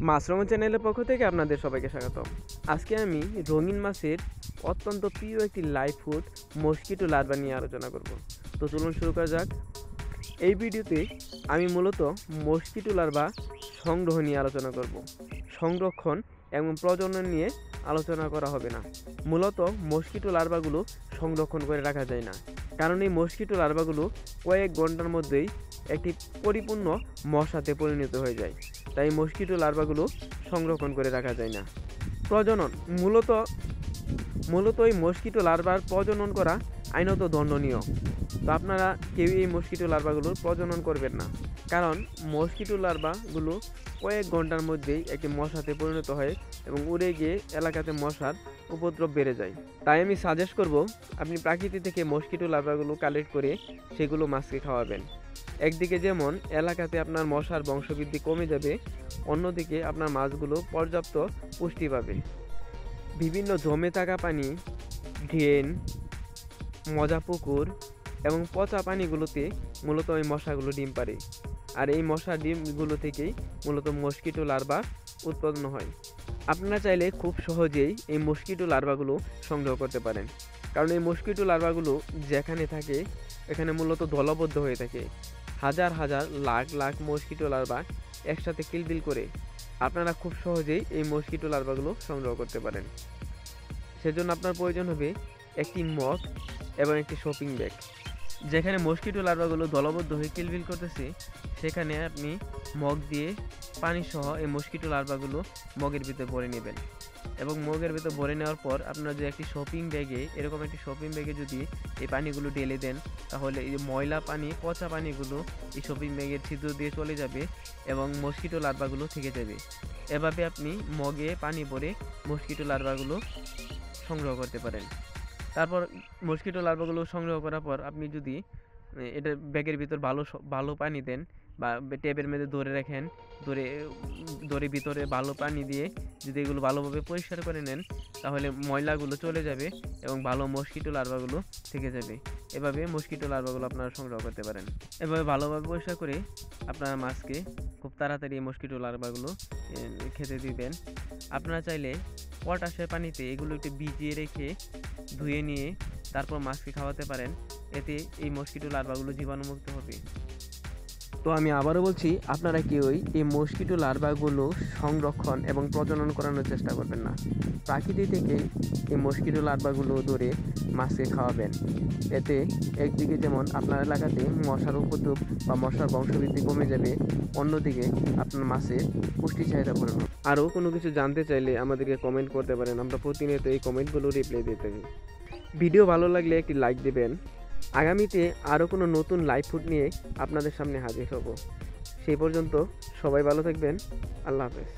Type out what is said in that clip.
মাছরঙ চ্যানেলের পক্ষ থেকে আপনাদের সবাইকে স্বাগত। আজকে আমি রঙিন মাছের অত্যন্ত প্রিয় একটি লাইভ ফুড মস্কিটো লার্ভা নিয়ে আলোচনা করব। তো চলুন শুরু করা যাক। এই ভিডিওতে আমি মূলত মস্কিটো লার্ভা সংগ্রহ নিয়ে আলোচনা করব। সংরক্ষণ এবং প্রজনন নিয়ে আলোচনা করা হবে না। মূলত মস্কিটো লার্ভাগুলো সংরক্ষণ করে রাখা যায় না, কারণ এই মস্কিটো লার্ভাগুলো কয়েক ঘন্টার মধ্যেই একটি পরিপূর্ণ মশাতে পরিণত হয়ে যায়। তাই মস্কিটো লার্ভাগুলো সংরক্ষণ করে রাখা যায় না। প্রজনন মূলত এই মস্কিটো লার্ভার প্রজনন করা আইনত দণ্ডনীয়। তো আপনারা কেউ এই মস্কিটো লার্ভাগুলোর প্রজনন করবেন না, কারণ মস্কিটো লার্ভাগুলো কয়েক ঘন্টার মধ্যেই একটি মশাতে পরিণত হয় এবং উড়ে গিয়ে এলাকাতে মশার উপদ্রব বেড়ে যায়। তাই আমি সাজেস্ট করব আপনি প্রাকৃতিক থেকে মস্কিটো লার্ভাগুলো কালেক্ট করে সেগুলো মাছকে খাওয়াবেন। একদিকে যেমন এলাকাতে আপনার মশার বংশবৃদ্ধি কমে যাবে, অন্যদিকে আপনার মাছগুলো পর্যাপ্ত পুষ্টি পাবে। বিভিন্ন জমে থাকা পানি, ড্রেন, মজা পুকুর এবং পচা পানিগুলোতে মূলত ওই মশাগুলো ডিম পাড়ে, আর এই মশার ডিমগুলো থেকেই মূলত মস্কিটো লার্ভা উৎপন্ন হয়। আপনারা চাইলে খুব সহজেই এই মস্কিটো লার্ভাগুলো সংগ্রহ করতে পারেন, কারণ এই মস্কিটো লার্ভাগুলো যেখানে থাকে এখানে মূলত দলবদ্ধ হয়ে থাকে। হাজার হাজার লাখ লাখ মস্কিটো লার্ভা একসাথে কিলবিল করে আপনারা খুব সহজেই এই মস্কিটো লার্ভাগুলো সংগ্রহ করতে পারেন। সেজন্য আপনার প্রয়োজন হবে একটি মগ এবং একটি শপিং ব্যাগ। যেখানে মস্কিটো লার্ভাগুলো দলবদ্ধ হয়ে কিলবিল করতেছে সেখানে আপনি মগ দিয়ে পানি সহ এই মস্কিটো লার্ভাগুলো মগের ভিতরে ভরে নেবেন, এবং মগের ভিতরে ভরে নেওয়ার পর আপনারা যে একটি শপিং ব্যাগে এরকম একটি শপিং ব্যাগে যদি এই পানিগুলো ঢেলে দেন, তাহলে এই ময়লা পানি, পচা পানিগুলো এই শপিং ব্যাগের ছিদ্র দিয়ে চলে যাবে এবং মস্কিটো লার্ভাগুলো থেকে যাবে। এভাবে আপনি মগে পানি ভরে মস্কিটো লার্ভাগুলো সংগ্রহ করতে পারেন। তারপর মস্কিটো লার্ভাগুলো সংগ্রহ করার পর আপনি যদি এটা ব্যাগের ভিতর ভালো পানি দেন বা ট্যাবের মধ্যে ধরে রাখেন, ধরে ভিতরে ভালো পানি দিয়ে যদি এগুলো ভালোভাবে পরিষ্কার করে নেন, তাহলে ময়লাগুলো চলে যাবে এবং ভালো মস্কিটো লার্ভাগুলো থেকে যাবে। এভাবে মস্কিটো লার্ভাগুলো আপনারা সংগ্রহ করতে পারেন। এভাবে ভালোভাবে পরিষ্কার করে আপনারা মাছকে খুব তাড়াতাড়ি মস্কিটো লার্ভাগুলো খেতে দিবেন। আপনারা চাইলে পটাশের পানিতে এগুলো একটু ভিজিয়ে রেখে ধুয়ে নিয়ে তারপর মাছকে খাওয়াতে পারেন, এতে এই মস্কিটো লার্ভাগুলো জীবাণুমুক্ত হবে। তো আমি আবারও বলছি, আপনারা কেউই এই মস্কিটো লার্ভাগুলো সংরক্ষণ এবং প্রজনন করানোর চেষ্টা করবেন না। প্রাকৃতিক থেকে এই মস্কিটো লার্ভাগুলো ধরে মাছকে খাওয়াবেন। এতে একদিকে যেমন আপনার এলাকাতে মশার উপদ্রব বা মশার বংশবৃদ্ধি কমে যাবে, অন্যদিকে আপনার মাছের পুষ্টি চাহিদা পূরণ হবে। আরও কোনো কিছু জানতে চাইলে আমাদেরকে কমেন্ট করতে পারেন, আমরা প্রতিনিয়ত এই কমেন্টগুলো রিপ্লাই দিয়ে থাকি। ভিডিও ভালো লাগলে একটি লাইক দেবেন। আগামীতে আরও কোনো নতুন লাইভ ফুড নিয়ে আপনাদের সামনে হাজির হব। সেই পর্যন্ত সবাই ভালো থাকবেন। আল্লাহ হাফেজ।